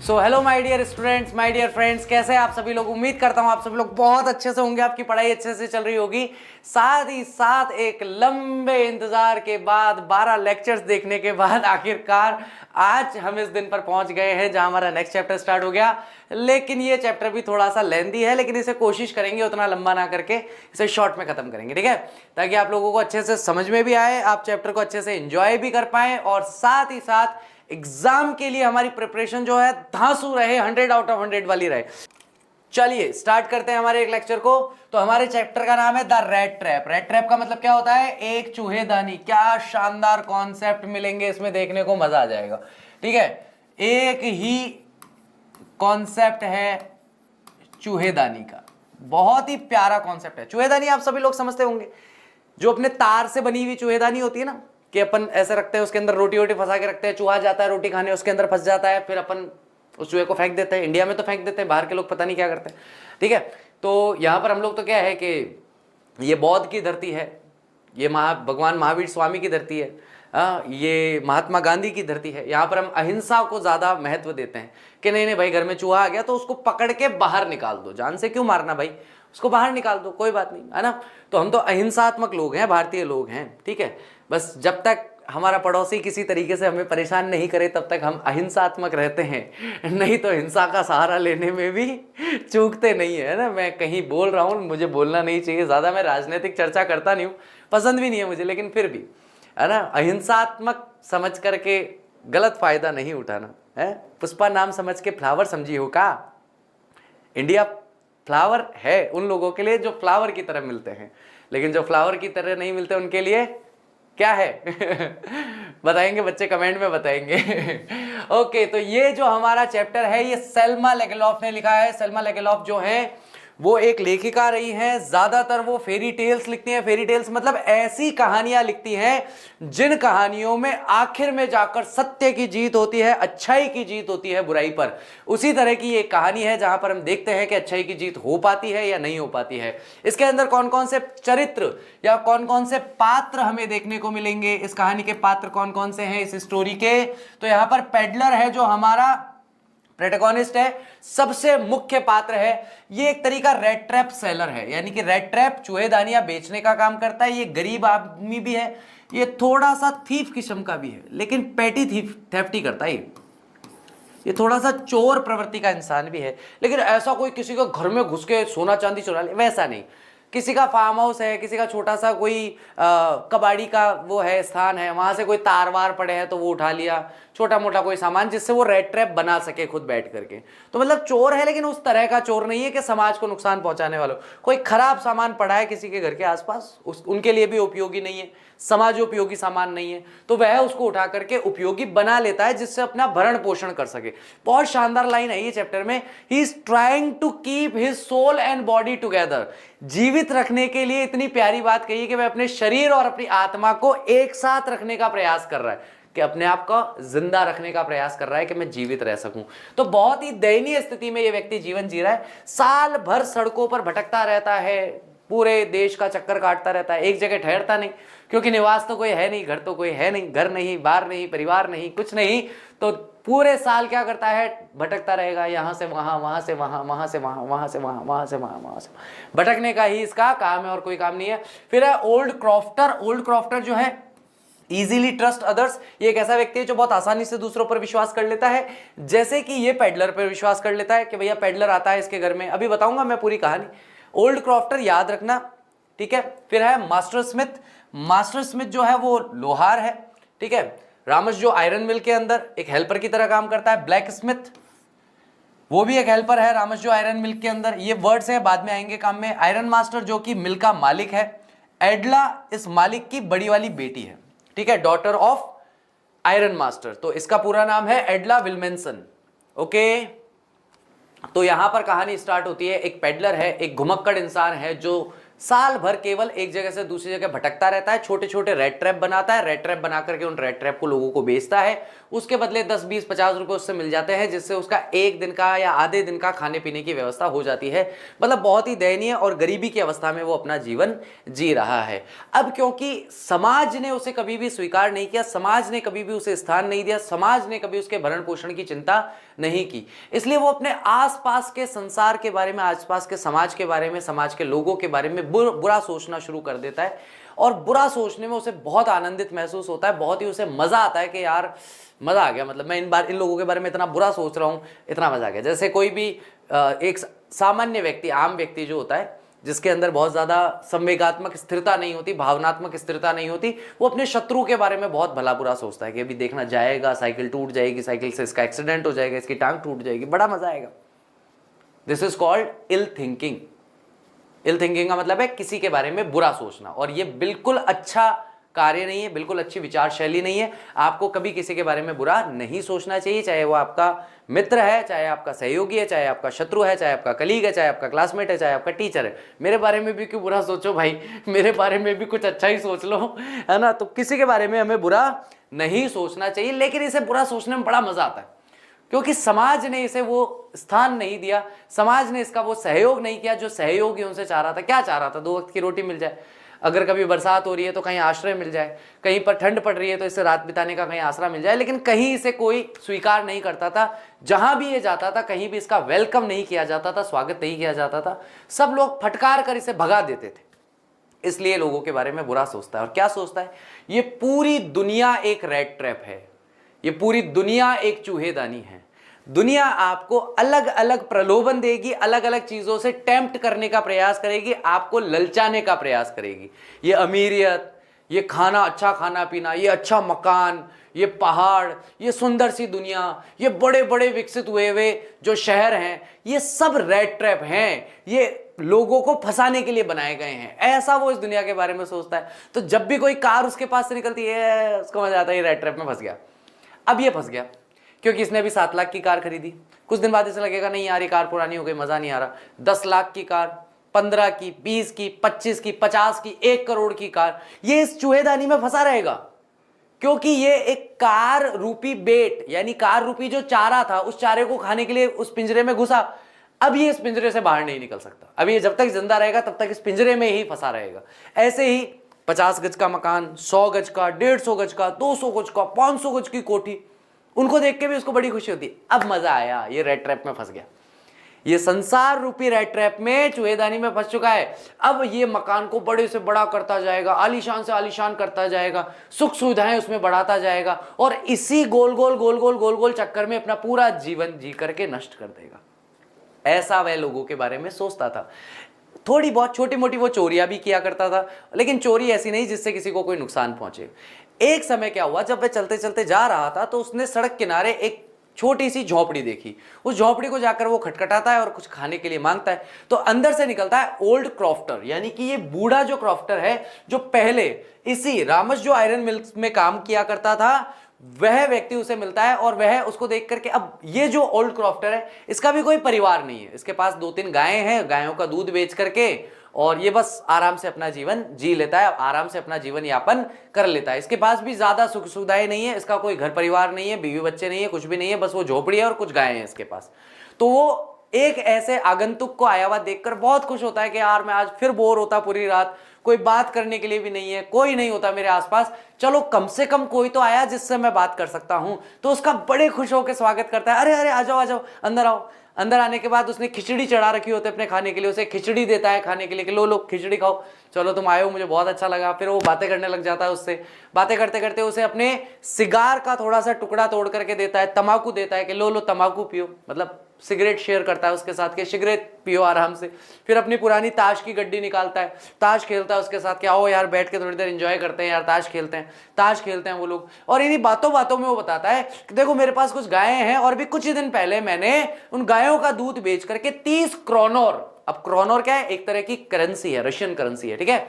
So hello my dear students, my dear friends, कैसे हैं आप सभी लोग। उम्मीद करता हूं आप सभी लोग बहुत अच्छे से होंगे, आपकी पढ़ाई अच्छे से चल रही होगी। साथ ही साथ एक लंबे इंतजार के बाद 12 लेक्चर्स देखने के बाद आखिरकार आज हम इस दिन पर पहुंच गए हैं जहां हमारा नेक्स्ट चैप्टर स्टार्ट हो गया। लेकिन ये चैप्टर भी थोड़ा सा लेंथी है, लेकिन इसे कोशिश करेंगे उतना लंबा ना करके इसे शॉर्ट में खत्म करेंगे, ठीक है, ताकि आप लोगों को अच्छे से समझ में भी आए, आप चैप्टर को अच्छे से एंजॉय भी कर पाए और साथ ही साथ एग्जाम के लिए हमारी प्रिपरेशन जो है धांसू रहे, 100 आउट ऑफ 100 वाली रहे। चलिए स्टार्ट करते हैं हमारे एक लेक्चर को। तो हमारे चैप्टर का नाम है the rat trap. Rat trap का मतलब क्या होता है? एक चूहेदानी। क्या शानदार कॉन्सेप्ट मिलेंगे इसमें, देखने को मजा आ जाएगा, ठीक है। एक ही कॉन्सेप्ट है चूहेदानी का, बहुत ही प्यारा कॉन्सेप्ट है। चूहेदानी आप सभी लोग समझते होंगे, जो अपने तार से बनी हुई चूहेदानी होती है ना, कि अपन ऐसे रखते हैं, उसके अंदर रोटी वोटी फंसा के रखते हैं, चूहा जाता है रोटी खाने, उसके अंदर फंस जाता है, फिर अपन उस चूहे को फेंक देते हैं। इंडिया में तो फेंक देते हैं, बाहर के लोग पता नहीं क्या करते हैं, ठीक है। तो यहाँ पर हम लोग तो क्या है कि ये बौद्ध की धरती है, ये भगवान महावीर स्वामी की धरती है, ये महात्मा गांधी की धरती है। यहाँ पर हम अहिंसा को ज्यादा महत्व देते हैं कि नहीं नहीं भाई, घर में चूहा आ गया तो उसको पकड़ के बाहर निकाल दो, जान से क्यों मारना भाई, उसको बाहर निकाल दो, कोई बात नहीं, है ना। तो हम तो अहिंसात्मक लोग हैं, भारतीय लोग हैं, ठीक है। बस जब तक हमारा पड़ोसी किसी तरीके से हमें परेशान नहीं करे तब तक हम अहिंसात्मक रहते हैं, नहीं तो हिंसा का सहारा लेने में भी चूकते नहीं है ना। मैं कहीं बोल रहा हूँ, मुझे बोलना नहीं चाहिए ज़्यादा, मैं राजनीतिक चर्चा करता नहीं हूँ, पसंद भी नहीं है मुझे, लेकिन फिर भी, है ना, अहिंसात्मक समझ करके गलत फायदा नहीं उठाना है। पुष्पा नाम समझ के फ्लावर समझी हो का? इंडिया फ्लावर है उन लोगों के लिए जो फ्लावर की तरह मिलते हैं, लेकिन जो फ्लावर की तरह नहीं मिलते उनके लिए क्या है? बताएंगे बच्चे, कमेंट में बताएंगे। ओके, तो ये जो हमारा चैप्टर है ये सेल्मा लेगेलॉफ ने लिखा है। सेल्मा लेगेलॉफ जो है वो एक लेखिका रही हैं, ज्यादातर वो फेरी टेल्स लिखती हैं। फेरी टेल्स मतलब ऐसी कहानियां लिखती हैं जिन कहानियों में आखिर में जाकर सत्य की जीत होती है, अच्छाई की जीत होती है बुराई पर। उसी तरह की एक कहानी है जहां पर हम देखते हैं कि अच्छाई की जीत हो पाती है या नहीं हो पाती है। इसके अंदर कौन कौन से चरित्र या कौन कौन से पात्र हमें देखने को मिलेंगे, इस कहानी के पात्र कौन कौन से हैं इस स्टोरी के। तो यहां पर पेडलर है जो हमारा प्रोटैगनिस्ट है, सबसे मुख्य पात्र है। ये एक तरीका रेड ट्रैप सेलर है, यानी कि रेड ट्रैप चूहेदानियां बेचने का काम करता है। ये गरीब आदमी भी है, ये थोड़ा सा थीफ किस्म का भी है, लेकिन पेटी थेफ्टी करता है। ये थोड़ा सा चोर प्रवृत्ति का इंसान भी है, लेकिन ऐसा कोई किसी के घर में घुस के सोना चांदी चुरा ले वैसा नहीं। किसी का फार्म हाउस है, किसी का छोटा सा कोई कबाड़ी का वो है स्थान है, वहां से कोई तार वार पड़े हैं तो वो उठा लिया, छोटा मोटा कोई सामान जिससे वो रेड ट्रैप बना सके खुद बैठ करके। तो मतलब चोर है, लेकिन उस तरह का चोर नहीं है कि समाज को नुकसान पहुंचाने वाला। कोई खराब सामान पड़ा है किसी के घर के आसपास, उनके लिए भी उपयोगी नहीं है, समाजोपयोगी सामान नहीं है, तो वह उसको उठा करके उपयोगी बना लेता है जिससे अपना भरण पोषण कर सके। बहुत शानदार लाइन है ये चैप्टर में, he is trying to keep his soul and body together. जीवित रखने के लिए इतनी प्यारी बात कही कि वह अपने शरीर और अपनी आत्मा को एक साथ रखने का प्रयास कर रहा है, कि अपने आप को जिंदा रखने का प्रयास कर रहा है कि मैं जीवित रह सकूं। तो बहुत ही दयनीय स्थिति में ये व्यक्ति जीवन जी रहा है, साल भर सड़कों पर भटकता रहता है, पूरे देश का चक्कर काटता रहता है, एक जगह ठहरता नहीं, क्योंकि निवास तो कोई है नहीं, घर तो कोई है नहीं, घर नहीं, बार नहीं, परिवार नहीं, कुछ नहीं। तो पूरे साल क्या करता है? भटकता रहेगा, यहां से वहां, वहां से वहां, वहां से वहां, वहां से वहां, वहां से वहां, वहां से भटकने का ही इसका काम है और कोई काम नहीं है। फिर है ओल्ड क्रॉफ्टर। ओल्ड क्रॉफ्टर जो है इजीली ट्रस्ट अदर्स, ये एक ऐसा व्यक्ति है जो बहुत आसानी से दूसरों पर विश्वास कर लेता है, जैसे कि ये पेडलर पर विश्वास कर लेता है कि भैया पेडलर आता है इसके घर में, अभी बताऊंगा मैं पूरी कहानी। ओल्ड क्रॉफ्टर याद रखना, ठीक है। फिर है मास्टर स्मिथ। मास्टर स्मिथ जो है वो लोहार है, ठीक है। रामस जो आयरन मिल के अंदर एक हेल्पर की तरह काम करता है। ब्लैक स्मिथ वो भी एक हेल्पर है रामस जो आयरन मिल के अंदर, ये वर्ड्स हैं बाद में आएंगे काम में। आयरन मास्टर जो कि मिल का मालिक है। एडला इस मालिक की बड़ी वाली बेटी है, ठीक है, डॉटर ऑफ आयरन मास्टर, तो इसका पूरा नाम है एडला विल्मेंसन। ओके, तो यहां पर कहानी स्टार्ट होती है। एक पेडलर है, एक घुमक्कड़ इंसान है जो साल भर केवल एक जगह से दूसरी जगह भटकता रहता है, छोटे छोटे रेड ट्रैप बनाता है, रेड ट्रैप बना करके उन रेड ट्रैप को लोगों को बेचता है, उसके बदले 10 20 50 रुपए उससे मिल जाते हैं, जिससे उसका एक दिन का या आधे दिन का खाने पीने की व्यवस्था हो जाती है। मतलब बहुत ही दयनीय और गरीबी की अवस्था में वो अपना जीवन जी रहा है। अब क्योंकि समाज ने उसे कभी भी स्वीकार नहीं किया, समाज ने कभी भी उसे स्थान नहीं दिया, समाज ने कभी उसके भरण पोषण की चिंता नहीं की, इसलिए वो अपने आसपास के संसार के बारे में, आसपास के समाज के बारे में, समाज के लोगों के बारे में बुरा सोचना शुरू कर देता है। और बुरा सोचने में उसे बहुत आनंदित महसूस होता है, बहुत ही उसे मजा आता है कि यार मजा आ गया, मतलब मैं इन लोगों के बारे में इतना बुरा सोच रहा हूँ, इतना मजा आ गया। जैसे कोई भी एक सामान्य व्यक्ति, आम व्यक्ति जो होता है, जिसके अंदर बहुत ज्यादा संवेगात्मक स्थिरता नहीं होती, भावनात्मक स्थिरता नहीं होती, वो अपने शत्रु के बारे में बहुत भला बुरा सोचता है कि अभी देखना जाएगा, साइकिल टूट जाएगी, साइकिल से इसका एक्सीडेंट हो जाएगा, इसकी टांग टूट जाएगी, बड़ा मजा आएगा। This is called ill thinking. Ill thinking का मतलब है किसी के बारे में बुरा सोचना, और ये बिल्कुल अच्छा कार्य नहीं है, बिल्कुल अच्छी विचार शैली नहीं है। आपको कभी किसी के बारे में बुरा नहीं सोचना चाहिए, चाहे वो आपका मित्र है, चाहे आपका सहयोगी है, चाहे आपका शत्रु है, चाहे आपका कलीग है, चाहे आपका क्लासमेट है, चाहे आपका टीचर है। मेरे बारे में भी क्यों बुरा सोचो भाई, मेरे बारे में भी कुछ अच्छा ही सोच लो, है ना। तो किसी के बारे में हमें बुरा नहीं सोचना चाहिए, लेकिन इसे बुरा सोचने में बड़ा मजा आता है, क्योंकि समाज ने इसे वो स्थान नहीं दिया, समाज ने इसका वो सहयोग नहीं किया जो सहयोगी उनसे चाह रहा था। क्या चाह रहा था? 2 वक्त की रोटी मिल जाए, अगर कभी बरसात हो रही है तो कहीं आश्रय मिल जाए, कहीं पर ठंड पड़ रही है तो इसे रात बिताने का कहीं आसरा मिल जाए। लेकिन कहीं इसे कोई स्वीकार नहीं करता था, जहां भी ये जाता था कहीं भी इसका वेलकम नहीं किया जाता था, स्वागत नहीं किया जाता था, सब लोग फटकार कर इसे भगा देते थे। इसलिए लोगों के बारे में बुरा सोचता है। और क्या सोचता है? ये पूरी दुनिया एक रेड ट्रैप है, ये पूरी दुनिया एक चूहेदानी है। दुनिया आपको अलग अलग प्रलोभन देगी, अलग अलग चीजों से टेम्प्ट करने का प्रयास करेगी, आपको ललचाने का प्रयास करेगी। ये अमीरियत, ये खाना, अच्छा खाना पीना, ये अच्छा मकान, ये पहाड़, ये सुंदर सी दुनिया, ये बड़े बड़े विकसित हुए जो शहर हैं, ये सब रेड ट्रैप हैं, ये लोगों को फंसाने के लिए बनाए गए हैं। ऐसा वो इस दुनिया के बारे में सोचता है। तो जब भी कोई कार उसके पास से निकलती है, उसको मजा आता है, ये रेड ट्रैप में फंस गया। अब ये फंस गया क्योंकि इसने अभी 7 लाख की कार खरीदी, कुछ दिन बाद इसे लगेगा नहीं यार ये कार पुरानी हो गई, मजा नहीं आ रहा। 10 लाख की कार, 15 की, 20 की, 25 की, 50 की, 1 करोड़ की कार, ये इस चूहेदानी में फंसा रहेगा, क्योंकि ये एक कार रूपी बेट, यानी कार रूपी जो चारा था, उस चारे को खाने के लिए उस पिंजरे में घुसा। अब ये इस पिंजरे से बाहर नहीं निकल सकता। अब ये जब तक जिंदा रहेगा तब तक इस पिंजरे में ही फंसा रहेगा। ऐसे ही 50 गज का मकान, 100 गज का, 150 गज का, 200 गज का, 500 गज की कोठी, उनको देख के भी उसको बड़ी खुशी होती है। अब मजा आया, ये रेड ट्रैप में फंस गया, ये संसार रूपी रेड ट्रैप में, चूहेदानी में फंस चुका है। अब ये मकान को बड़े से बड़ा करता जाएगा, आलीशान से आलीशान करता जाएगा, सुख सुविधाएं उसमें बढ़ाता जाएगा, और इसी गोल गोल चक्कर में अपना पूरा जीवन जी करके नष्ट कर देगा। ऐसा वह लोगों के बारे में सोचता था। थोड़ी बहुत छोटी मोटी वो चोरियां भी किया करता था, लेकिन चोरी ऐसी नहीं जिससे किसी को कोई नुकसान पहुंचे। एक समय क्या हुआ, जब वह चलते चलते जा रहा था तो उसने सड़क किनारे एक छोटी सी झोपड़ी देखी। उस झोपड़ी को जाकर वो खटखटाता है और कुछ खाने के लिए मांगता है, तो अंदर से निकलता है ओल्ड क्रॉफ्टर, यानी कि ये बूढ़ा जो क्रॉफ्टर है, जो पहले इसी रामस जो आयरन मिल्स में काम किया करता था, वह व्यक्ति उसे मिलता है। और वह उसको देख करके, अब ये जो ओल्ड क्रॉफ्टर है, इसका भी कोई परिवार नहीं है, इसके पास 2-3 गायें हैं, गायों का दूध बेच करके और ये बस आराम से अपना जीवन जी लेता है, आराम से अपना जीवन यापन कर लेता है। इसके पास भी ज्यादा सुख सुविधाएं नहीं है, इसका कोई घर परिवार नहीं है, बीवी बच्चे नहीं है, कुछ भी नहीं है, बस वो झोपड़ी है और कुछ गायें हैं इसके पास। तो वो एक ऐसे आगंतुक को आया हुआ देखकर बहुत खुश होता है कि यार मैं आज फिर बोर होता पूरी रात, कोई बात करने के लिए भी नहीं है, कोई नहीं होता मेरे आसपास, चलो कम से कम कोई तो आया जिससे मैं बात कर सकता हूं। तो उसका बड़े खुश होकर स्वागत करता है, अरे अरे आ जाओ अंदर आओ। अंदर आने के बाद उसने खिचड़ी चढ़ा रखी होती है अपने खाने के लिए, उसे खिचड़ी देता है खाने के लिए कि लो खिचड़ी खाओ, चलो तुम आए हो, मुझे बहुत अच्छा लगा। फिर वो बातें करने लग जाता है उससे, बातें करते करते उसे अपने सिगार का थोड़ा सा टुकड़ा तोड़ करके देता है, तंबाकू देता है कि लो तंबाकू पियो, मतलब सिगरेट शेयर करता है उसके साथ कि सिगरेट पियो आराम से। फिर अपनी पुरानी ताश की गड्डी निकालता है, ताश खेलता है उसके साथ कि आओ यार बैठ के थोड़ी देर एंजॉय करते हैं यार, ताश खेलते हैं वो लोग। और इन्हीं बातों बातों में वो बताता है कि देखो मेरे पास कुछ गायें हैं और भी कुछ ही दिन पहले मैंने उन गायों का दूध बेच करके 30 क्रोनोर, अब क्रोनोर क्या है, एक तरह की करेंसी है, रशियन करेंसी है, ठीक है।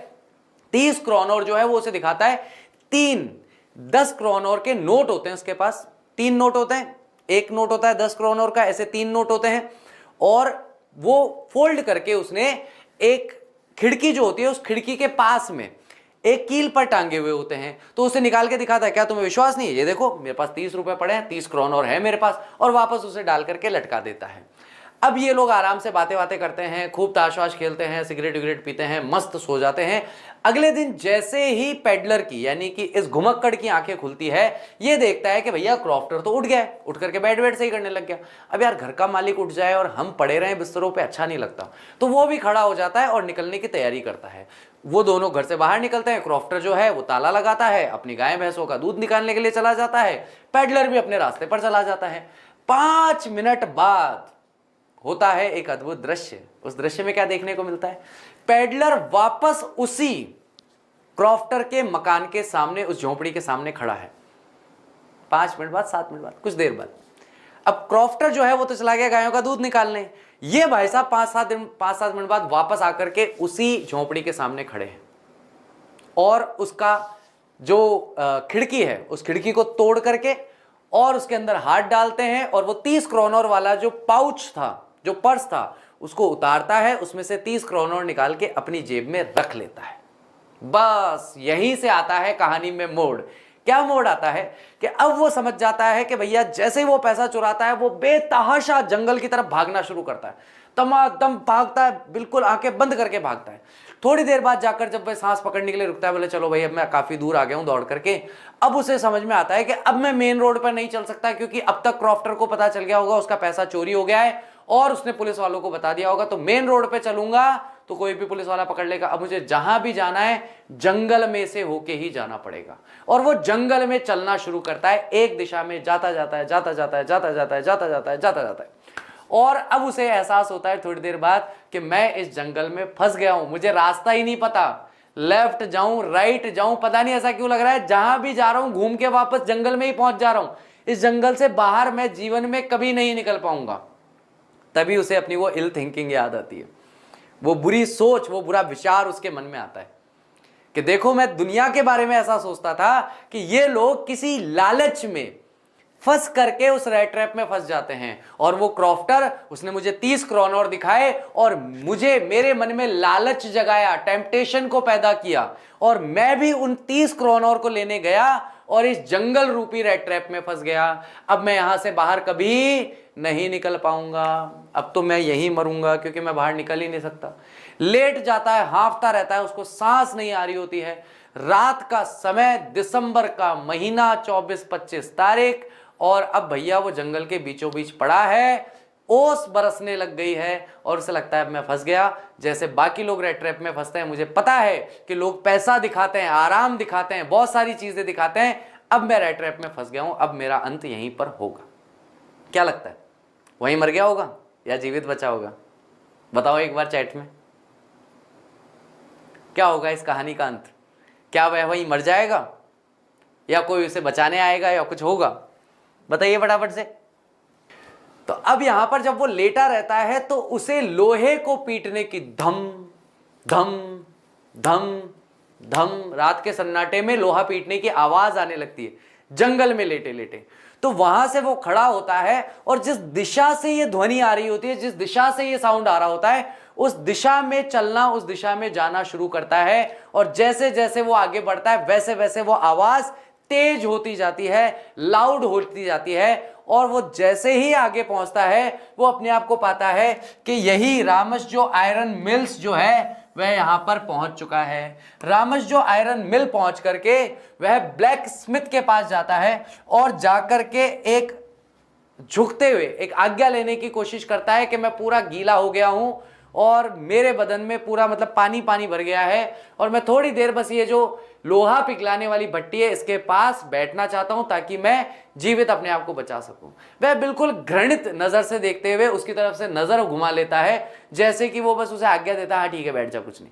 30 क्रोनोर जो है वो उसे दिखाता है, 10 क्रोनोर के नोट होते हैं उसके पास, 3 नोट होते हैं, एक नोट होता है 10 क्रोनोर का, ऐसे 3 नोट होते हैं। और वो फोल्ड करके उसने एक खिड़की जो होती है, उस खिड़की के पास में एक कील पर टांगे हुए होते हैं, तो उसे निकाल के दिखाता है, क्या तुम्हें विश्वास नहीं है, ये देखो मेरे पास 30 रुपए पड़े हैं, 30 क्रोनोर है मेरे पास, और वापस उसे डाल करके लटका देता है। अब ये लोग आराम से बातें बातें करते हैं, खूब ताश वाश खेलते हैं, सिगरेट विगरेट पीते हैं, मस्त सो जाते हैं। अगले दिन जैसे ही पेडलर की यानी कि इस घुमक्कड़ की आंखें खुलती है, ये देखता है कि भैया क्रॉफ्टर तो उठ गया है, उठ करके बेड वेड सही करने लग गया। अब यार घर का मालिक उठ जाए और हम पड़े रहें बिस्तरों पे, अच्छा नहीं लगता। तो वो भी खड़ा हो जाता है और निकलने की तैयारी करता है। वो दोनों घर से बाहर निकलते हैं। क्रॉफ्टर जो है वो ताला लगाता है, अपनी गाय भैंसों का दूध निकालने के लिए चला जाता है। पेडलर भी अपने रास्ते पर चला जाता है। 5 मिनट बाद होता है एक अद्भुत दृश्य। उस दृश्य में क्या देखने को मिलता है? पेडलर वापस उसी क्रॉफ्टर के मकान के सामने, उस झोंपड़ी के सामने खड़ा है। 5 मिनट बाद, 7 मिनट बाद, कुछ देर बाद। अब क्रॉफ्टर जो है वो तो चला गया गायों का दूध निकालने। ये भाई साहब 5-7 मिनट बाद वापस आकर के उसी झोंपड़ी के सामने खड़े हैं और उसका जो खिड़की है, उस खिड़की को तोड़ करके और उसके अंदर हाथ डालते हैं और वो 30 क्रोनर वाला जो पाउच था, जो पर्स था, उसको उतारता है, उसमें से 30 क्रोनर निकाल के अपनी जेब में रख लेता है। बस यहीं से आता है कहानी में मोड़। क्या मोड़ आता है कि अब वो समझ जाता है कि भैया जैसे ही वो पैसा चुराता है, वो बेतहाशा जंगल की तरफ भागना शुरू करता है। तमादम भागता है, बिल्कुल आंखें बंद करके भागता है। थोड़ी देर बाद जाकर जब वह सांस पकड़ने के लिए रुकता है, बोले चलो भाई अब मैं काफी दूर आ गया हूं दौड़ करके। अब उसे समझ में आता है कि अब मैं मेन रोड पर नहीं चल सकता, क्योंकि अब तक क्रॉफ्टर को पता चल गया होगा उसका पैसा चोरी हो गया है और उसने पुलिस वालों को बता दिया होगा। तो मेन रोड पे चलूंगा तो कोई भी पुलिस वाला पकड़ लेगा। अब मुझे जहां भी जाना है जंगल में से होके ही जाना पड़ेगा। और वो जंगल में चलना शुरू करता है, एक दिशा में जाता जाता है, जाता जाता है, जाता जाता है, जाता जाता है, जाता जाता है। और अब उसे एहसास होता है थोड़ी देर बाद कि मैं इस जंगल में फंस गया हूं, मुझे रास्ता ही नहीं पता, लेफ्ट जाऊं राइट जाऊं, पता नहीं ऐसा क्यों लग रहा है। जहां भी जा रहा हूं घूम के वापस जंगल में ही पहुंच जा रहा हूं। इस जंगल से बाहर मैं जीवन में कभी नहीं निकल पाऊंगा। तभी उसे अपनी वो इल थिंकिंग याद आती है, वो बुरी सोच, वो बुरा विचार उसके मन में आता है कि देखो मैं दुनिया के बारे में ऐसा सोचता था कि ये लोग किसी लालच में फंस करके उस रेट ट्रैप में फंस जाते हैं। और वो क्रॉफ्टर, उसने मुझे 30 क्रोनर दिखाए और मुझे मेरे मन में लालच जगाया, टेम्पटेशन को पैदा किया और मैं भी उन 30 क्रोनर को लेने गया और इस जंगल रूपी रेट ट्रैप में फंस गया। अब मैं यहां से बाहर कभी नहीं निकल पाऊंगा, अब तो मैं यहीं मरूंगा, क्योंकि मैं बाहर निकल ही नहीं सकता। लेट जाता है, हांफता रहता है, उसको सांस नहीं आ रही होती है। रात का समय, दिसंबर का महीना, 24-25 तारीख, और अब भैया वो जंगल के बीचों बीच पड़ा है, ओस बरसने लग गई है और उसे लगता है अब मैं फंस गया। जैसे बाकी लोग रेड ट्रैप में फंसते हैं, मुझे पता है कि लोग पैसा दिखाते हैं, आराम दिखाते हैं, बहुत सारी चीजें दिखाते हैं, अब मैं रेड ट्रैप में फंस गया हूं, अब मेरा अंत यहीं पर होगा। क्या लगता है, वहीं मर गया होगा या जीवित बचा होगा? बताओ एक बार चैट में, क्या होगा इस कहानी का अंत? क्या वह वहीं मर जाएगा या कोई उसे बचाने आएगा या कुछ होगा? बताइए फटाफट से। तो अब यहां पर जब वो लेटा रहता है तो उसे लोहे को पीटने की धम धम धम धम, रात के सन्नाटे में लोहा पीटने की आवाज आने लगती है जंगल में लेटे लेटे। तो वहां से वो खड़ा होता है और जिस दिशा से ये ध्वनि आ रही होती है, जिस दिशा से ये साउंड आ रहा होता है, उस दिशा में चलना, उस दिशा में जाना शुरू करता है। और जैसे जैसे वो आगे बढ़ता है वैसे वैसे वो आवाज तेज होती जाती है, लाउड होती जाती है। और वो जैसे ही आगे पहुंचता है वो अपने आप को पाता है कि यही रामस जो आयरन मिल्स जो है वह यहां पर पहुंच चुका है। रामस जो आयरन मिल पहुंच करके वह ब्लैक स्मिथ के पास जाता है और जाकर के एक झुकते हुए एक आज्ञा लेने की कोशिश करता है कि मैं पूरा गीला हो गया हूं और मेरे बदन में पूरा मतलब पानी पानी भर गया है और मैं थोड़ी देर बस ये जो लोहा पिघलाने वाली भट्टी है इसके पास बैठना चाहता हूं ताकि मैं जीवित अपने आप को बचा सकूं। वह बिल्कुल घृणित नजर से देखते हुए उसकी तरफ से नजर घुमा लेता है, जैसे कि वो बस उसे आज्ञा देता है, हाँ ठीक है बैठ जा, कुछ नहीं।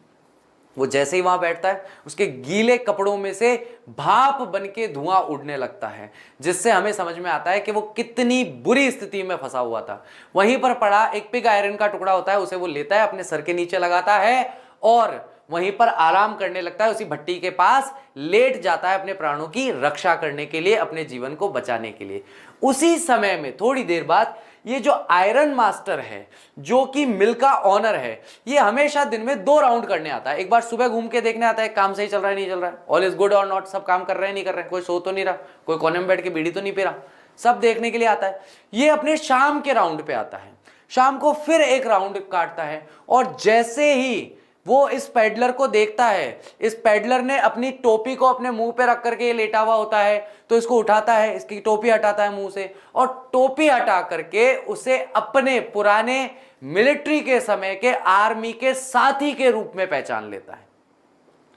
वो जैसे ही वहां बैठता है उसके गीले कपड़ों में से भाप बनके धुआं उड़ने लगता है, जिससे हमें समझ में आता है कि वो कितनी बुरी स्थिति में फंसा हुआ था। वहीं पर पड़ा एक पिग आयरन का टुकड़ा होता है, उसे वो लेता है, अपने सर के नीचे लगाता है और वहीं पर आराम करने लगता है। उसी भट्टी के पास लेट जाता है अपने प्राणों की रक्षा करने के लिए, अपने जीवन को बचाने के लिए। उसी समय में थोड़ी देर बाद ये जो आयरन मास्टर है, जो कि मिल का ऑनर है, ये हमेशा दिन में 2 राउंड करने आता है। एक बार सुबह घूम के देखने आता है काम सही चल रहा है नहीं चल रहा है, ऑल इज गुड और नॉट, सब काम कर रहे हैं नहीं कर रहे हैं, कोई सो तो नहीं रहा, कोई कोने में बैठ के बीड़ी तो नहीं पी रहा, सब देखने के लिए आता है। ये अपने शाम के राउंड पे आता है। शाम को फिर एक राउंड काटता है और जैसे ही वो इस पेडलर को देखता है, इस पेडलर ने अपनी टोपी को अपने मुंह पे रख करके ये लेटा हुआ होता है, तो इसको उठाता है, इसकी टोपी हटाता है मुंह से और टोपी हटा करके उसे अपने पुराने मिलिट्री के समय के आर्मी के साथी के रूप में पहचान लेता है।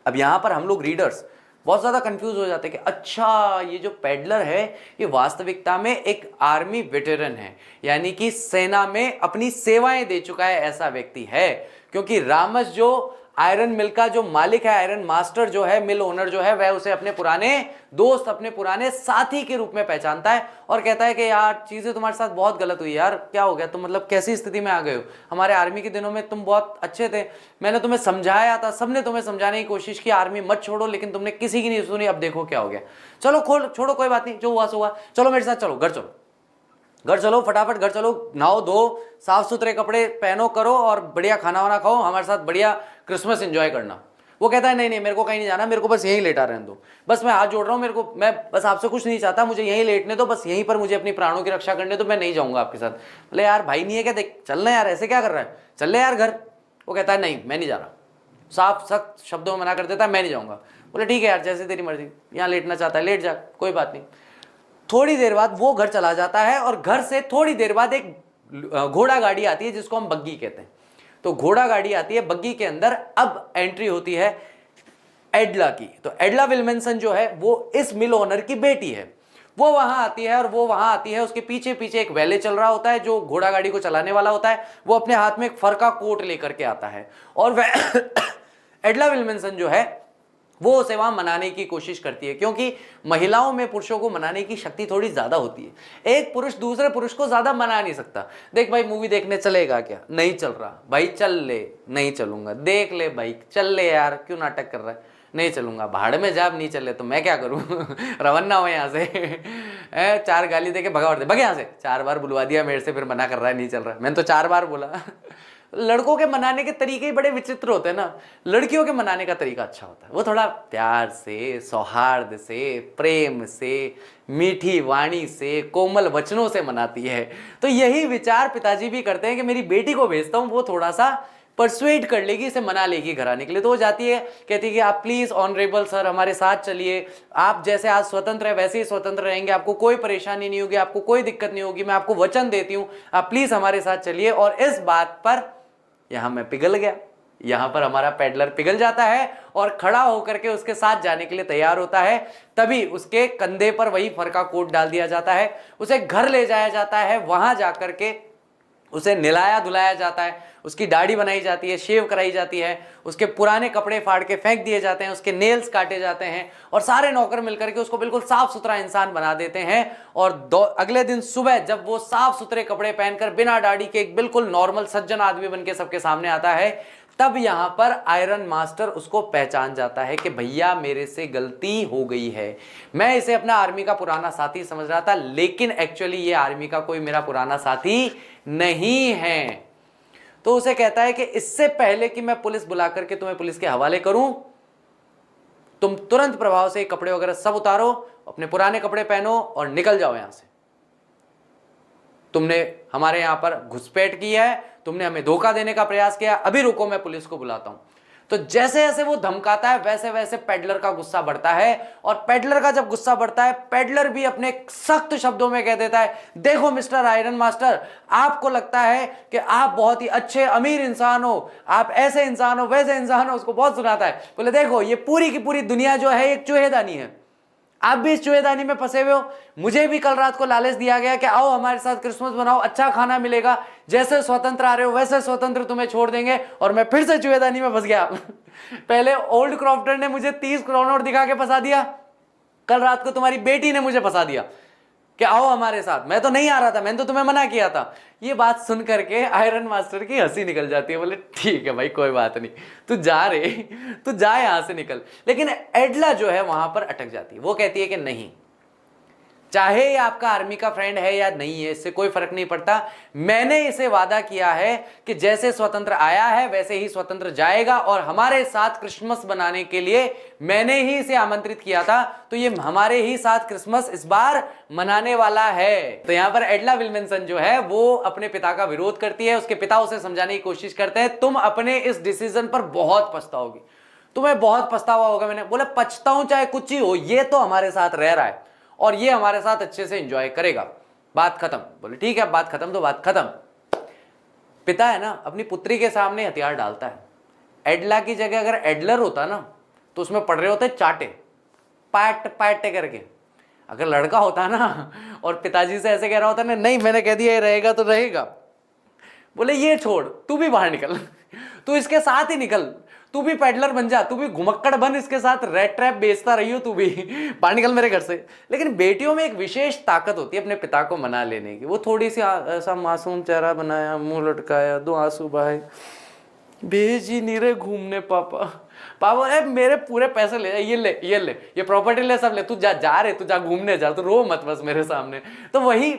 अब यहां पर हम लोग रीडर्स बहुत ज्यादा कंफ्यूज हो जाते हैं कि अच्छा ये जो पेडलर है ये वास्तविकता में एक आर्मी वेटरन है, यानी कि सेना में अपनी सेवाएं दे चुका है ऐसा व्यक्ति है। क्योंकि रामस जो आयरन मिल का जो मालिक है, आयरन मास्टर जो है, मिल ओनर जो है, वह उसे अपने पुराने दोस्त, अपने पुराने साथी के रूप में पहचानता है और कहता है कि यार चीजें तुम्हारे साथ बहुत गलत हुई यार, क्या हो गया, तुम मतलब कैसी स्थिति में आ गए हो, हमारे आर्मी के दिनों में तुम बहुत अच्छे थे, मैंने तुम्हें समझाया था, सबने तुम्हें समझाने की कोशिश की आर्मी मत छोड़ो, लेकिन तुमने किसी की नहीं सुनी, अब देखो क्या हो गया, चलो छोड़ो कोई बात नहीं, जो हुआ सो हुआ, चलो मेरे साथ चलो, घर चलो फटाफट, घर चलो, नहाओ धो, साफ सुथरे कपड़े पहनो करो और बढ़िया खाना वाना खाओ, हमारे साथ बढ़िया क्रिसमस एंजॉय करना। वो कहता है नहीं मेरे को कहीं नहीं जाना, मेरे को बस यहीं लेटा रहने दो, बस मैं हाथ जोड़ रहा हूँ, मैं बस आपसे कुछ नहीं चाहता, मुझे यहीं लेटने दो, बस यहीं पर मुझे अपनी प्राणों की रक्षा करने दो, मैं नहीं जाऊंगा आपके साथ। बोले यार भाई नहीं है क्या, देख चलना यार, ऐसे क्या कर रहा है, चल ले यार घर। वो कहता है नहीं मैं नहीं जा रहा, साफ सख्त शब्दों में मना कर देता है, मैं नहीं जाऊंगा। बोले ठीक है यार जैसे तेरी मर्जी, यहाँ लेटना चाहता है लेट जा, कोई बात नहीं। थोड़ी देर बाद वो घर चला जाता है और घर से थोड़ी देर बाद एक घोड़ा गाड़ी आती है जिसको हम बग्गी कहते हैं। तो घोड़ा गाड़ी आती है, बग्गी के अंदर अब एंट्री होती है एडला की। तो एडला विल्मनसन जो है वो इस मिल ओनर की बेटी है, वो वहां आती है और वो वहां आती है, उसके पीछे पीछे एक वैले चल रहा होता है जो घोड़ा गाड़ी को चलाने वाला होता है, वो अपने हाथ में एक फर का कोट लेकर के आता है और वह एडला विल्मनसन जो है वो उसे वहां मनाने की कोशिश करती है, क्योंकि महिलाओं में पुरुषों को मनाने की शक्ति थोड़ी ज्यादा होती है। एक पुरुष दूसरे पुरुष को ज्यादा मना नहीं सकता। देख भाई मूवी देखने चलेगा क्या, नहीं चल रहा, भाई चल ले, नहीं चलूंगा, देख ले भाई चल ले यार, क्यों नाटक कर रहा है, नहीं चलूंगा, भाड़ में जा, नहीं चले तो मैं क्या करूं रवन्ना हो यहाँ से चार गाली दे के भगा दे, भग यहाँ से, 4 बार बुलवा दिया मेरे से, फिर मना कर रहा है नहीं चल रहा है, मैंने तो 4 बार बोला लड़कों के मनाने के तरीके ही बड़े विचित्र होते हैं ना, लड़कियों के मनाने का तरीका अच्छा होता है, वो थोड़ा प्यार से, सौहार्द से, प्रेम से, मीठी वाणी से, कोमल वचनों से मनाती है। तो यही विचार पिताजी भी करते हैं कि मेरी बेटी को भेजता हूं, वो थोड़ा सा परसुएड कर लेगी, इसे मना लेगी घर आने के लिए। तो वो जाती है, कहती है कि आप प्लीज ऑनरेबल सर हमारे साथ चलिए, आप जैसे आज स्वतंत्र है वैसे ही स्वतंत्र रहेंगे, आपको कोई परेशानी नहीं होगी, आपको कोई दिक्कत नहीं होगी, मैं आपको वचन देती हूँ, आप प्लीज हमारे साथ चलिए। और इस बात पर यहां मैं पिघल गया, यहां पर हमारा पेडलर पिघल जाता है और खड़ा होकर के उसके साथ जाने के लिए तैयार होता है। तभी उसके कंधे पर वही फर का कोट डाल दिया जाता है, उसे घर ले जाया जाता है, वहां जाकर के उसे नहलाया धुलाया जाता है, उसकी दाढ़ी बनाई जाती है, शेव कराई जाती है, उसके पुराने कपड़े फाड़ के फेंक दिए जाते हैं, उसके नेल्स काटे जाते हैं और सारे नौकर मिलकर के उसको बिल्कुल साफ सुथरा इंसान बना देते हैं। और अगले दिन सुबह जब वो साफ सुथरे कपड़े पहनकर बिना दाढ़ी के एक बिल्कुल नॉर्मल सज्जन आदमी बनके सबके सामने आता है, तब यहां पर आयरन मास्टर उसको पहचान जाता है कि भैया मेरे से गलती हो गई है, मैं इसे अपना आर्मी का पुराना साथी समझ रहा था, लेकिन एक्चुअली ये आर्मी का कोई मेरा पुराना साथी नहीं है। तो उसे कहता है कि इससे पहले कि मैं पुलिस बुला करके तुम्हें पुलिस के हवाले करूं, तुम तुरंत प्रभाव से कपड़े वगैरह सब उतारो, अपने पुराने कपड़े पहनो और निकल जाओ यहां से। तुमने हमारे यहां पर घुसपैठ की है, तुमने हमें धोखा देने का प्रयास किया, अभी रुको मैं पुलिस को बुलाता हूं। तो जैसे जैसे वो धमकाता है वैसे वैसे पेडलर का गुस्सा बढ़ता है, और पेडलर का जब गुस्सा बढ़ता है, पेडलर भी अपने सख्त शब्दों में कह देता है, देखो मिस्टर आयरन मास्टर, आपको लगता है कि आप बहुत ही अच्छे अमीर इंसान हो, आप ऐसे इंसान हो वैसे इंसान हो, उसको बहुत सुनाता है। बोले देखो ये पूरी की पूरी दुनिया जो है एक चूहेदानी है, आप भी इस चूहेदानी में फंसे हुए हो। मुझे भी कल रात को लालच दिया गया कि आओ हमारे साथ क्रिसमस मनाओ, अच्छा खाना मिलेगा, जैसे स्वतंत्र आ रहे हो वैसे स्वतंत्र तुम्हें छोड़ देंगे, और मैं फिर से चूहेदानी में फंस गया। पहले ओल्ड क्रॉफ्टर ने मुझे 30 नोट दिखा के फंसा दिया, कल रात को तुम्हारी बेटी ने मुझे फंसा दिया कि आओ हमारे साथ, मैं तो नहीं आ रहा था, मैंने तो तुम्हें मना किया था। ये बात सुन करके आयरन मास्टर की हंसी निकल जाती है। बोले ठीक है भाई कोई बात नहीं, तू जा रे, तू जा यहां से निकल। लेकिन एडला जो है वहां पर अटक जाती है, वो कहती है कि नहीं, चाहे ये आपका आर्मी का फ्रेंड है या नहीं है, इससे कोई फर्क नहीं पड़ता। मैंने इसे वादा किया है कि जैसे स्वतंत्र आया है वैसे ही स्वतंत्र जाएगा, और हमारे साथ क्रिसमस बनाने के लिए मैंने ही इसे आमंत्रित किया था, तो ये हमारे ही साथ क्रिसमस इस बार मनाने वाला है। तो यहां पर एडला विल्मनसन जो है वो अपने पिता का विरोध करती है। उसके पिता उसे समझाने की कोशिश करते हैं, तुम अपने इस डिसीजन पर बहुत पछताओगी, तुम्हें बहुत पछतावा होगा। मैंने बोला पछताऊं चाहे कुछ ही हो, ये तो हमारे साथ रह रहा है और ये हमारे साथ अच्छे से एंजॉय करेगा, बात खत्म। बोले ठीक है, बात खत्म तो बात खत्म। पिता है ना अपनी पुत्री के सामने हथियार डालता है। एडला की जगह अगर एडलर होता ना तो उसमें पड़ रहे होते चाटे, पैट पैट करके। अगर लड़का होता ना और पिताजी से ऐसे कह रहा होता ना, नहीं मैंने कह दिया ये रहेगा तो रहेगा, बोले ये छोड़, तू भी बाहर निकल, तू इसके साथ ही निकल, तू भी पेडलर बन जा, तू भी घुमक्कड़ बन, इसके साथ रेड ट्रैप बेचता रही हो तू भी, बाहर निकल मेरे घर से। लेकिन बेटियों में एक विशेष ताकत होती है अपने पिता को मना लेने की। वो थोड़ी सी ऐसा मासूम चेहरा बनाया, मुंह लटकाया, दो आंसू बहाए, भेज ही नहीं रहे घूमने पापा, पापा मेरे पूरे पैसे ले, ये ले ये ले, ये प्रॉपर्टी ले, सब ले, तू जा जा रहे, तू जा घूमने जा, तू रो मत बस मेरे सामने। तो वही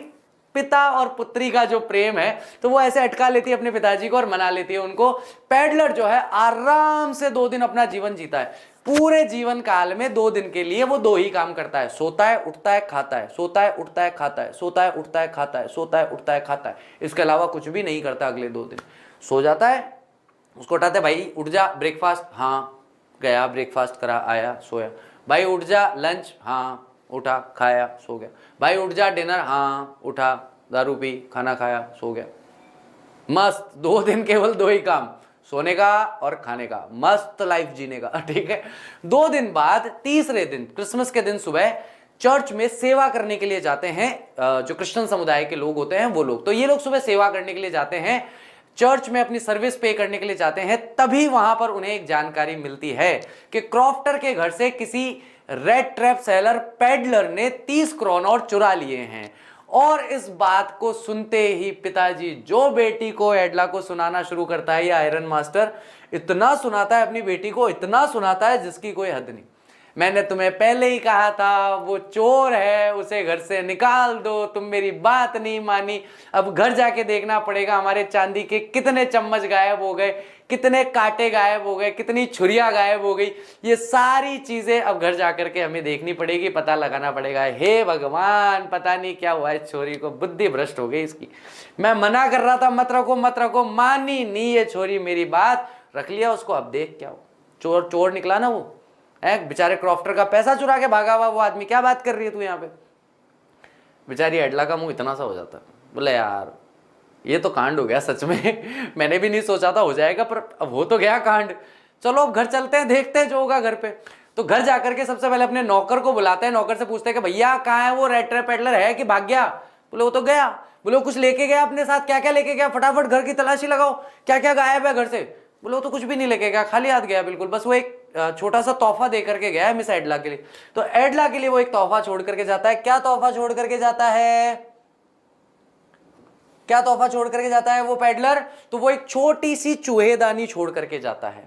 पिता और पुत्री का जो प्रेम है, तो वो ऐसे अटका लेती है अपने पिताजी को और मना लेती है उनको। पेडलर जो है आराम से 2 दिन अपना जीवन जीता है। पूरे जीवन काल में 2 दिन के लिए वो 2 ही काम करता है, सोता है उठता है खाता है, सोता है उठता है खाता है, सोता है उठता है खाता है, सोता है उठता है खाता है। इसके अलावा कुछ भी नहीं करता। अगले 2 दिन सो जाता है, उसको उठाते भाई उठ जा ब्रेकफास्ट, हाँ गया ब्रेकफास्ट करा आया सोया, भाई उठ जा लंच, हाँ उठा खाया सो गया, भाई उठ जा डिनर, हाँ उठा दारू पी खाना खाया सो गया। मस्त 2 दिन केवल 2 ही काम, सोने का और खाने का, मस्त लाइफ जीने का, ठीक है। 2 दिन बाद तीसरे दिन क्रिसमस के दिन सुबह चर्च में सेवा करने के लिए जाते हैं जो क्रिश्चियन समुदाय के लोग होते हैं वो लोग। तो ये लोग सुबह सेवा करने के लिए जाते हैं, चर्च में अपनी सर्विस पे करने के लिए जाते हैं। तभी वहां पर उन्हें एक जानकारी मिलती है कि क्रॉफ्टर के घर से किसी रेड ट्रैप सेलर पेडलर ने 30 क्रोनर चुरा लिए हैं। और इस बात को सुनते ही पिताजी जो बेटी को एडला को सुनाना शुरू करता है, ये आयरन मास्टर इतना सुनाता है अपनी बेटी को, इतना सुनाता है जिसकी कोई हद नहीं। मैंने तुम्हें पहले ही कहा था वो चोर है, उसे घर से निकाल दो, तुम मेरी बात नहीं मानी। अब घर जाके देखना पड़ेगा हमारे चांदी के कितने चम्मच गायब हो गए, कितने कांटे गायब हो गए, कितनी छुरियां गायब हो गई। ये सारी चीजें अब घर जाकर के हमें देखनी पड़ेगी, पता लगाना पड़ेगा। हे भगवान, पता नहीं क्या हुआ है छोरी को, बुद्धि भ्रष्ट हो गई इसकी। मैं मना कर रहा था मत रखो मत रखो, मानी नहीं ये छोरी मेरी बात, रख लिया उसको। अब देख क्या हो, चोर चोर निकला ना वो, बेचारे क्रॉफ्टर का पैसा चुरा के भागा हुआ वो आदमी। क्या बात कर रही है तू यहाँ पे। बेचारी एडला का मुंह इतना सा हो जाता है, बोले यार ये तो कांड हो गया सच में, मैंने भी नहीं सोचा था हो जाएगा, पर अब हो तो गया कांड। चलो अब घर चलते हैं, देखते हैं जो होगा घर पे। तो घर जाकर के सबसे पहले अपने नौकर को बुलाते हैं, नौकर से पूछते हैं कि भैया कहाँ है वो रेड ट्रैप पेडलर, है कि भाग गया। बोले वो तो गया। बोले वो कुछ लेके गया अपने साथ, क्या क्या लेके गया, फटाफट घर की तलाशी लगाओ, क्या क्या गायब है घर से। बोले वो तो कुछ भी नहीं लेके गया, खाली हाथ गया बिल्कुल, बस वो एक छोटा सा तोहफा दे करके गया है मिस एडला के लिए। तो एडला के लिए वो एक तोहफा छोड़ करके जाता है। क्या तोहफा छोड़ करके जाता है, क्या तोहफा छोड़ करके जाता है वो पेडलर, तो वो एक छोटी सी चूहेदानी छोड़ करके जाता है।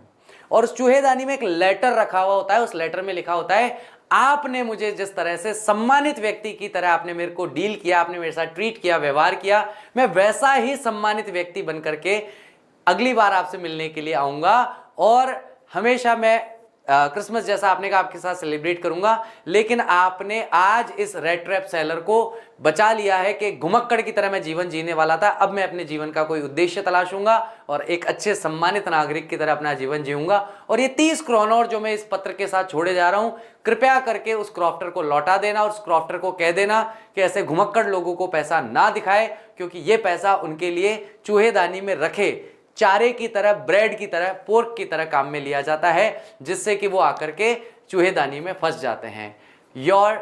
और उस चूहेदानी में एक लेटर रखा हुआ होता है, उस लेटर में लिखा होता है आपने मुझे जिस तरह से सम्मानित व्यक्ति की तरह आपने मेरे को डील किया, आपने मेरे साथ ट्रीट किया, व्यवहार किया, मैं वैसा ही सम्मानित व्यक्ति बन करके अगली बार आपसे मिलने के लिए आऊंगा और हमेशा मैं क्रिसमस जैसा आपने कहा आपके साथ सेलिब्रेट करूंगा। लेकिन आपने आज इस रेड ट्रैप सेलर को बचा लिया है कि घुमक्कड़ की तरह मैं जीवन जीने वाला था, अब मैं अपने जीवन का कोई उद्देश्य तलाशूंगा और एक अच्छे सम्मानित नागरिक की तरह अपना जीवन जीऊंगा। और ये 30 क्रोनर जो मैं इस पत्र के साथ छोड़े जा रहा हूं, कृपया करके उस क्रॉफ्टर को लौटा देना और उस क्रॉफ्टर को कह देना कि ऐसे घुमक्कड़ लोगों को पैसा ना दिखाए, क्योंकि ये पैसा उनके लिए चूहेदानी में रखे चारे की तरह, ब्रेड की तरह, पोर्क की तरह काम में लिया जाता है, जिससे कि वो आकर के चूहेदानी में फंस जाते हैं। योर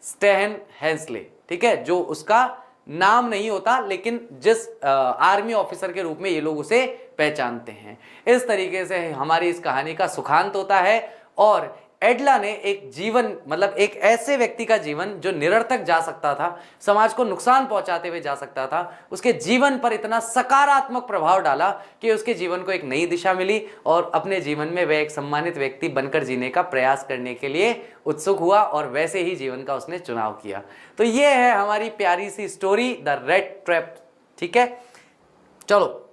स्टेहन हेंसले, ठीक है, जो उसका नाम नहीं होता लेकिन जिस आर्मी ऑफिसर के रूप में ये लोग उसे पहचानते हैं। इस तरीके से हमारी इस कहानी का सुखांत होता है और एडला ने एक जीवन मतलब एक ऐसे व्यक्ति का जीवन जो निरर्थक जा सकता था, समाज को नुकसान पहुंचाते हुए जा सकता था, उसके जीवन पर इतना सकारात्मक प्रभाव डाला कि उसके जीवन को एक नई दिशा मिली और अपने जीवन में वह एक सम्मानित व्यक्ति बनकर जीने का प्रयास करने के लिए उत्सुक हुआ और वैसे ही जीवन का उसने चुनाव किया। तो ये है हमारी प्यारी सी स्टोरी द रेड ट्रैप। ठीक है, चलो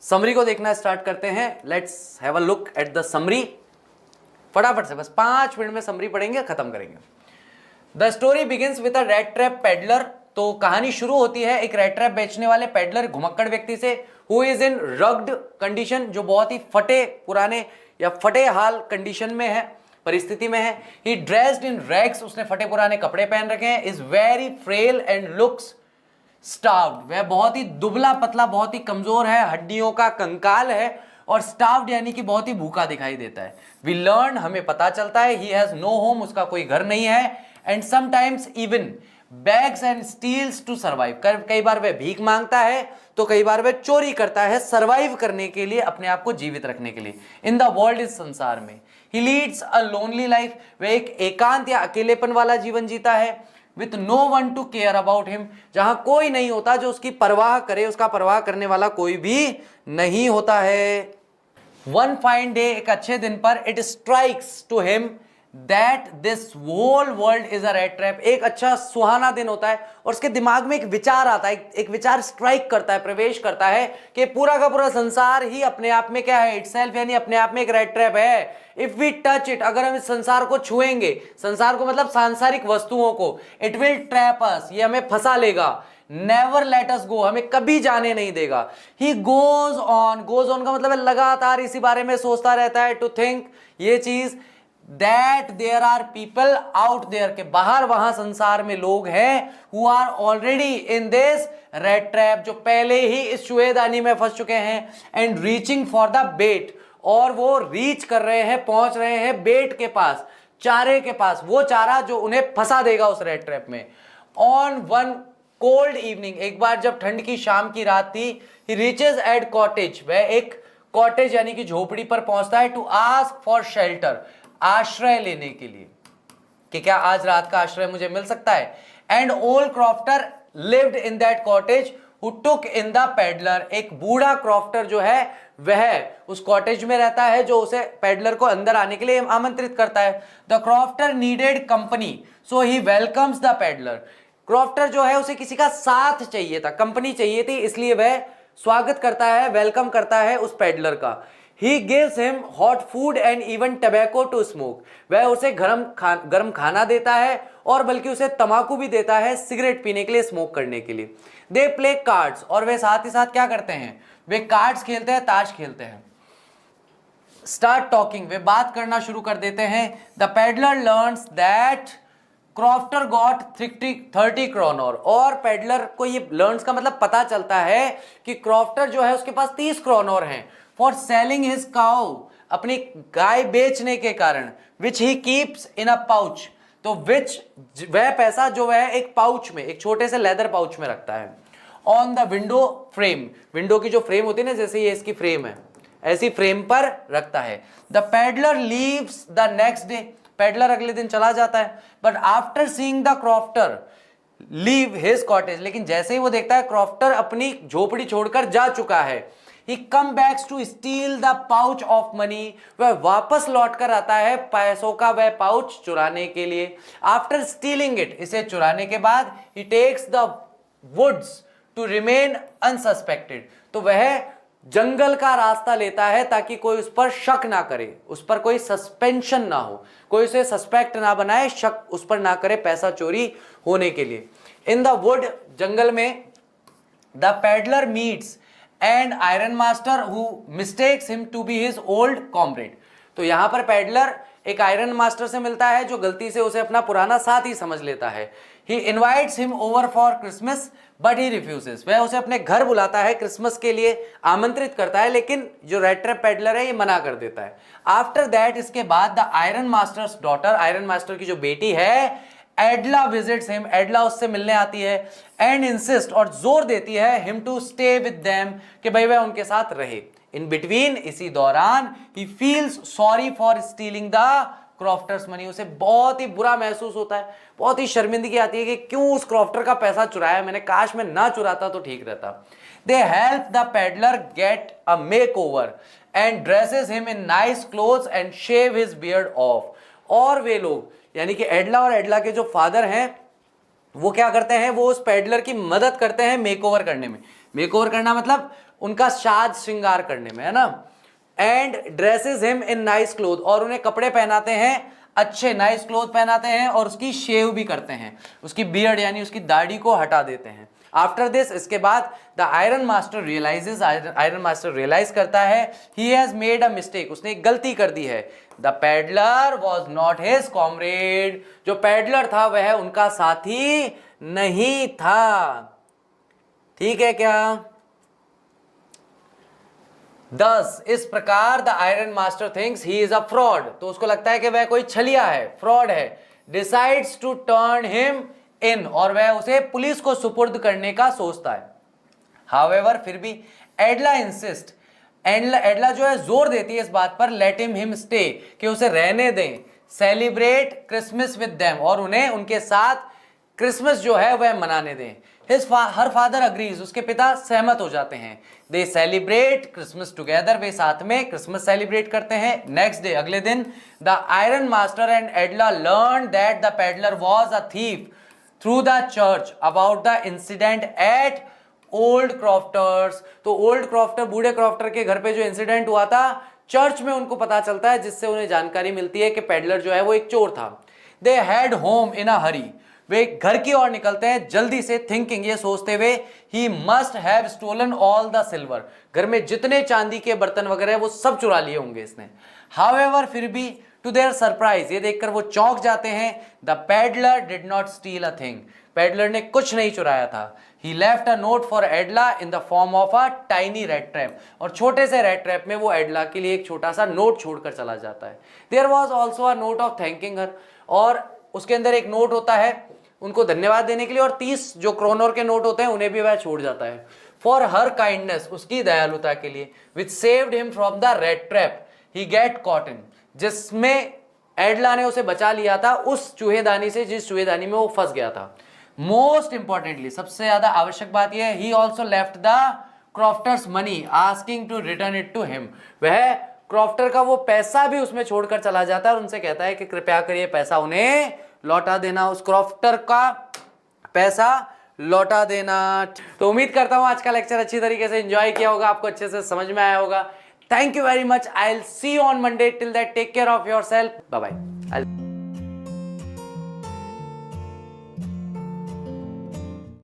समरी को देखना स्टार्ट करते हैं। Let's have a look at the summary. फटाफट से बस 5 मिनट में समरी पढ़ेंगे, खत्म करेंगे। The story begins with a rat trap peddler. तो कहानी शुरू होती है एक रेड ट्रैप बेचने वाले पेडलर घुमक्कड़ व्यक्ति से, who is in rugged condition, जो बहुत ही फटे पुराने या फटे हाल कंडीशन में है, परिस्थिति में है। ही ड्रेस्ड इन रैग्स, उसने फटे पुराने कपड़े पहन रखे हैं। Is very frail and looks starved, वह बहुत ही दुबला पतला, बहुत ही कमजोर है, हड्डियों का कंकाल है। और स्टार्व्ड यानी कि बहुत ही भूखा दिखाई देता है। वी लर्न, हमें पता चलता है, ही हैज नो होम, उसका कोई घर नहीं है। And sometimes even begs and steals to survive, कई बार वह भीख मांगता है तो कई बार वह चोरी करता है सर्वाइव करने के लिए, अपने आप को जीवित रखने के लिए। इन द वर्ल्ड, इस संसार में। He leads a lonely life, वह एक एकांत या अकेलेपन वाला जीवन जीता है। With no one to care about him, जहां कोई नहीं होता जो उसकी परवाह करे, उसका परवाह करने वाला कोई भी नहीं होता है। वन फाइन डे, एक अच्छे दिन पर, it strikes to him that this whole world is a rat trap. एक अच्छा सुहाना दिन होता है और उसके दिमाग में एक विचार आता है, एक विचार स्ट्राइक करता है, प्रवेश करता है कि पूरा का पूरा संसार ही अपने आप में क्या है, इटसेल्फ यानी अपने आप में एक रेड ट्रैप है। इफ वी टच इट, अगर हम इस संसार को छुएंगे, संसार को मतलब सांसारिक वस्तुओं को, इट विल ट्रैप अस, ये हमें फंसा लेगा। नेवर लेट अस गो, हमें कभी जाने नहीं देगा। He goes on, goes on का मतलब है लगातार इसी बारे में सोचता रहता है। टू थिंक, ये चीज, that there are people out there, के बाहर वहां संसार में लोग हैं, who are already in this rat trap, जो पहले ही इस चूहेदानी में फंस चुके हैं। And reaching for the bait, और वो रीच कर रहे हैं, पहुंच रहे हैं बेट के पास, चारे के पास, वो चारा जो उन्हें फंसा देगा उस रेड ट्रैप में। ऑन वन कोल्ड इवनिंग, एक बार जब ठंड की शाम की रात थी, ही रीचेज एट कॉटेज, वह एक कॉटेज यानी कि झोपड़ी पर पहुंचता है। टू आस्क फॉर शेल्टर, आश्रय लेने के लिए कि क्या आज रात का आश्रय मुझे मिल सकता है। And old crofter lived in that cottage who took in the peddler, एक बूढ़ा क्रॉफ्टर जो है वह उस कॉटेज में रहता है जो उसे पेडलर को अंदर आने के लिए आमंत्रित करता है। The crofter needed company, so he welcomes the peddler, crofter जो है उसे किसी का साथ चाहिए था, कंपनी चाहिए थी, इसलिए वह स्वागत करता है, वेलकम करता है उस पेडलर का। He gives him hot food and even tobacco to smoke, वह उसे गर्म खाना देता है और बल्कि उसे तंबाकू भी देता है सिगरेट पीने के लिए, स्मोक करने के लिए। दे प्ले कार्ड्स, और वे साथ ही साथ क्या करते हैं, वे कार्ड्स खेलते हैं, ताश खेलते हैं। स्टार्ट टॉकिंग, वे बात करना शुरू कर देते हैं। The peddler learns that crofter got 30 kronor, और पेडलर को ये लर्न्स का मतलब पता चलता है कि क्रॉफ्टर जो है उसके पास 30 क्रोनर हैं फॉर सेलिंग हिज काउ, अपनी गाय बेचने के कारण। विच he keeps in a pouch, तो विच वह पैसा जो वह एक पाउच में, एक छोटे से लेदर पाउच में रखता है। On the window frame, window की जो फ्रेम होती है ना, जैसे ये इसकी फ्रेम है, ऐसी फ्रेम पर रखता है। The peddler leaves the next day, peddler अगले दिन चला जाता है। But after seeing the crofter leave his cottage, लेकिन जैसे ही वो देखता है क्रॉफ्टर अपनी झोपड़ी छोड़कर जा चुका है, he come backs to steal the pouch of money, वह वापस लौट कर आता है पैसों का वह पाउच चुराने के लिए। आफ्टर स्टीलिंग इट, इसे चुराने के बाद, he takes the woods to remain unsuspected, तो वह जंगल का रास्ता लेता है ताकि कोई उस पर शक ना करे, उस पर कोई सस्पेंशन ना हो, कोई उसे सस्पेक्ट ना बनाए, शक उस पर ना करे पैसा चोरी होने के लिए। इन द वुड, जंगल में, the peddler meets and iron master who mistakes him to be his old comrade, तो यहां पर पेडलर एक आयरन मास्टर से मिलता है जो गलती से उसे अपना पुराना साथी समझ लेता है। He invites him over for Christmas but he refuses, वह उसे अपने घर बुलाता है, क्रिसमस के लिए आमंत्रित करता है, लेकिन जो रेड ट्रैप पेडलर है ये मना कर देता है। आफ्टर दैट, इसके बाद, the iron masters daughter, iron master की जो बेटी है, एडला विजिट्स हिम, एडला उससे मिलने आती है। एंड इंसिस्ट, और जोर देती है, him to stay with them, कि भाई वह उनके साथ रहे। इन बिटवीन, इसी दौरान, he feels sorry for stealing the crofter's money. उसे बहुत ही बुरा महसूस होता है, बहुत ही शर्मिंदगी आती है कि क्यों उस क्रॉफ्टर का पैसा चुराया मैंने, काश मैं ना चुराता तो ठीक रहता। They help the peddler get a make over and dresses him in nice clothes and shave his beard off. और वे लोग यानी कि एडला और एडला के जो फादर हैं वो क्या करते हैं, वो उस पेडलर की मदद करते हैं मेकओवर करने में। मेकओवर करना मतलब उनका साज श्रृंगार करने में, है ना। And dresses him in nice cloth, और उन्हें कपड़े पहनाते हैं, अच्छे नाइस क्लोथ पहनाते हैं, और उसकी शेव भी करते हैं, उसकी बियर्ड यानी उसकी दाढ़ी को हटा देते हैं। आफ्टर दिस, इसके बाद the iron master realizes, iron master realize करता है he has made a mistake, उसने एक गलती कर दी है। The peddler was not his comrade, जो पेडलर था वह उनका साथी नहीं था। ठीक है क्या? 10, इस प्रकार the iron master thinks he is a fraud, तो उसको लगता है कि वह कोई छलिया है, फ्रॉड है। Decides to turn him in, और वह उसे पुलिस को सुपुर्द करने का सोचता है। हाउएवर, फिर भी एडला इंसिस्ट, एडला जो है जोर देती है इस बात पर, लेट हिम स्टे, कि उसे रहने दें। सेलिब्रेट क्रिसमस विद देम, और उन्हें उनके साथ क्रिसमस जो है वह मनाने दें। हर फादर अग्रीज, उसके पिता सहमत हो जाते हैं। दे सेलिब्रेट क्रिसमस टुगेदर, वे साथ में क्रिसमस सेलिब्रेट करते हैं। नेक्स्ट डे, अगले दिन, the iron master and Edla learn that the peddler was a thief through the church about the incident at old crofter's. तो ओल्ड क्रॉफ्टर, बूढ़े क्रॉफ्टर के घर पे जो इंसिडेंट हुआ था, चर्च में उनको पता चलता है, जिससे उन्हें जानकारी मिलती है कि पेडलर जो है वो एक चोर था। दे हेड होम इन अ हरी, वे घर की ओर निकलते हैं जल्दी से, थिंकिंग, ये सोचते हुए, he must have stolen all the silver, घर में जितने चांदी के बर्तन वगैरह है वो सब चुरा लिए होंगे इसने। हाउएवर, फिर भी, टू देयर सरप्राइज, ये देखकर वो चौंक जाते हैं, the peddler did not steal a thing, peddler ने कुछ नहीं चुराया था। He left a note for Edla in the form of a tiny red trap, और छोटे से रेड ट्रैप में वो एडला के लिए एक छोटा सा नोट छोड़कर चला जाता है। There was also a note of thanking her, और उसके अंदर एक नोट होता है उनको धन्यवाद देने के लिए, और 30 जो क्रोनर के नोट होते हैं उन्हें भी वह छोड़ जाता है। फॉर हर काइंडनेस, उसकी दयालुता के लिए, which saved him from the red trap he get caught in, जिसमें एडला ने उसे बचा लिया था उस चूहेदानी से जिस चूहेदानी में वो फंस गया था। मोस्ट इंपॉर्टेंटली, सबसे ज्यादा आवश्यक बात यह है, he also left the crofter's money asking to return it to him, वह क्रॉफ्टर का वो पैसा भी उसमें छोड़कर चला जाता है और उनसे कहता है कि कृपया करिए पैसा उन्हें लौटा देना, उस क्रॉफ्टर का पैसा लौटा देना। तो उम्मीद करता हूं आज का लेक्चर अच्छी तरीके से एंजॉय किया होगा, आपको अच्छे से समझ में आया होगा। Thank you very much, I will see you on Monday, till that take care of yourself, bye bye.